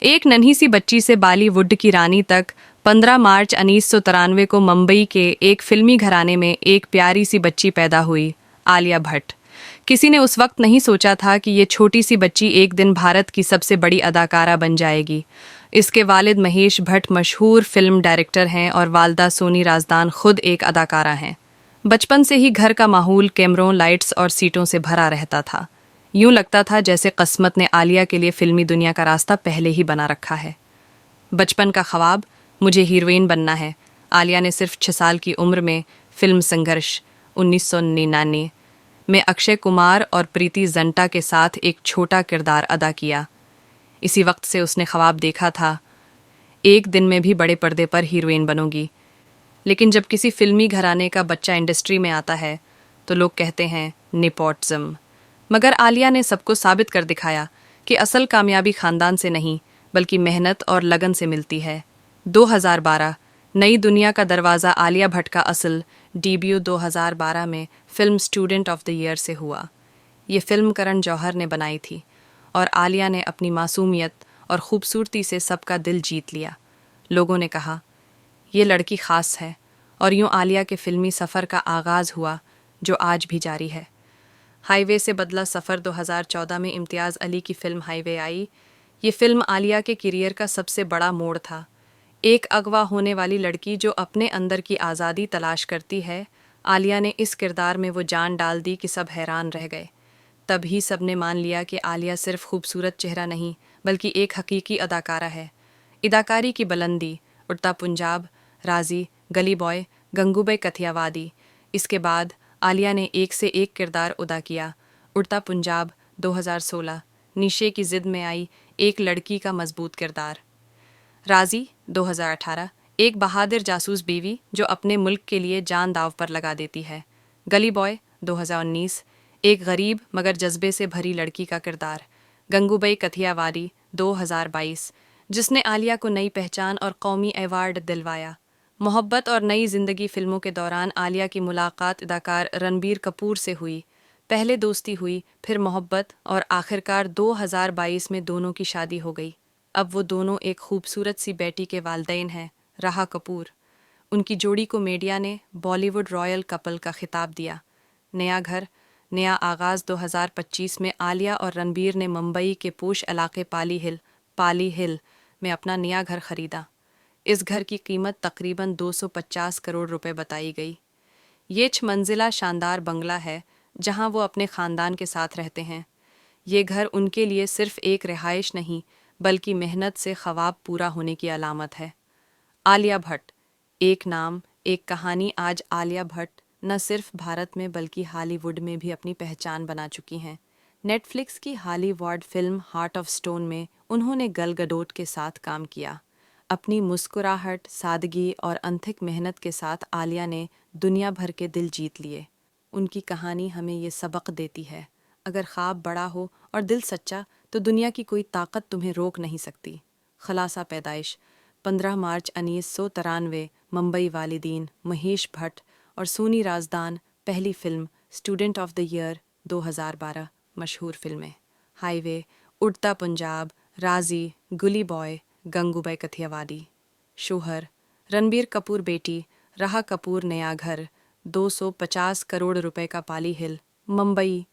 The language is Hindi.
एक नन्ही सी बच्ची से बॉलीवुड की रानी तक 15 मार्च 1993 को मुंबई के एक फिल्मी घराने में एक प्यारी सी बच्ची पैदा हुई, आलिया भट्ट। किसी ने उस वक्त नहीं सोचा था कि ये छोटी सी बच्ची एक दिन भारत की सबसे बड़ी अदाकारा बन जाएगी। इसके वालिद महेश भट्ट मशहूर फिल्म डायरेक्टर हैं और वालदा सोनी राजदान खुद एक अदाकारा हैं। बचपन से ही घर का माहौल कैमरों, लाइट्स और सीटों से भरा रहता था। यूं लगता था जैसे किस्मत ने आलिया के लिए फिल्मी दुनिया का रास्ता पहले ही बना रखा है। बचपन का ख्वाब, मुझे हीरोइन बनना है। आलिया ने सिर्फ 6 साल की उम्र में फिल्म संघर्ष 1999 में अक्षय कुमार और प्रीति जिंटा के साथ एक छोटा किरदार अदा किया। इसी वक्त से उसने ख्वाब देखा था, एक दिन में भी बड़े पर्दे पर हीरोइन बनूंगी। लेकिन जब किसी फिल्मी घराने का बच्चा इंडस्ट्री में आता है तो लोग कहते हैं नेपोटिज्म। मगर आलिया ने सबको साबित कर दिखाया कि असल कामयाबी खानदान से नहीं बल्कि मेहनत और लगन से मिलती है। 2012 नई दुनिया का दरवाज़ा आलिया भट्ट का असल डेब्यू 2012 में film student of the year से हुआ। ये फिल्म करण जौहर ने बनाई थी और आलिया ने अपनी मासूमियत और खूबसूरती से सबका दिल जीत लिया। लोगों ने कहा, ये लड़की ख़ास है। और यूं आलिया के फिल्मी सफ़र का आगाज़ हुआ जो आज भी जारी है। हाईवे से बदला सफ़र 2014 में इम्तियाज़ अली की फ़िल्म हाईवे आई। ये फ़िल्म आलिया के करियर का सबसे बड़ा मोड़ था। एक अगवा होने वाली लड़की जो अपने अंदर की आज़ादी तलाश करती है, आलिया ने इस किरदार में वो जान डाल दी कि सब हैरान रह गए। तभी सबने मान लिया कि आलिया सिर्फ खूबसूरत चेहरा नहीं बल्कि एक हकीकी अदाकारा है। अदाकारी की बुलंदी, उड़ता पंजाब, राजी, गली बॉय, गंगूबाई कथियावादी। इसके बाद आलिया ने एक से एक किरदार अदा किया। उड़ता पंजाब 2016 निशे की जिद में आई एक लड़की का मजबूत किरदार। राजी 2018 एक बहादुर जासूस बीवी जो अपने मुल्क के लिए जान दांव पर लगा देती है। गली बॉय 2019 एक गरीब मगर जज्बे से भरी लड़की का किरदार। गंगूबाई कथियावादी 2022 जिसने आलिया को नई पहचान और कौमी अवार्ड दिलवाया। मोहब्बत और नई जिंदगी फिल्मों के दौरान आलिया की मुलाकात अदाकार रणबीर कपूर से हुई। पहले दोस्ती हुई, फिर मोहब्बत और आखिरकार 2022 में दोनों की शादी हो गई। अब वो दोनों एक खूबसूरत सी बेटी के वालिदैन हैं, राहा कपूर। उनकी जोड़ी को मीडिया ने बॉलीवुड रॉयल कपल का खिताब दिया। नया घर, नया आगाज़ 2025 में आलिया और रणबीर ने मुंबई के पोश इलाके पाली हिल में अपना नया घर खरीदा। इस घर की कीमत तकरीबन 250 करोड़ रुपए बताई गई। ये 6 मंजिला शानदार बंगला है जहां वो अपने ख़ानदान के साथ रहते हैं। ये घर उनके लिए सिर्फ एक रिहाइश नहीं बल्कि मेहनत से ख्वाब पूरा होने की अलामत है। आलिया भट्ट, एक नाम, एक कहानी। आज आलिया भट्ट न सिर्फ भारत में बल्कि हॉलीवुड में भी अपनी पहचान बना चुकी हैं। नेटफ्लिक्स की Hollywood film heart of stone में उन्होंने गल गडोट के साथ काम किया। अपनी मुस्कुराहट, सादगी और अनथिक मेहनत के साथ आलिया ने दुनिया भर के दिल जीत लिए। उनकी कहानी हमें ये सबक देती है, अगर ख्वाब बड़ा हो और दिल सच्चा तो दुनिया की कोई ताकत तुम्हें रोक नहीं सकती। खलासा पैदाइश 15 मार्च 1993 मुंबई वालिदीन महेश भट्ट और सोनी राजदान। पहली film student of the year 2012। मशहूर फिल्में हाईवे, उड़ता पंजाब, राजी, गुली बॉय, गंगूबाई कथियावादी। शोहर रणबीर कपूर बेटी, राहा कपूर नया घर 250 करोड़ रुपए का पाली हिल, मुंबई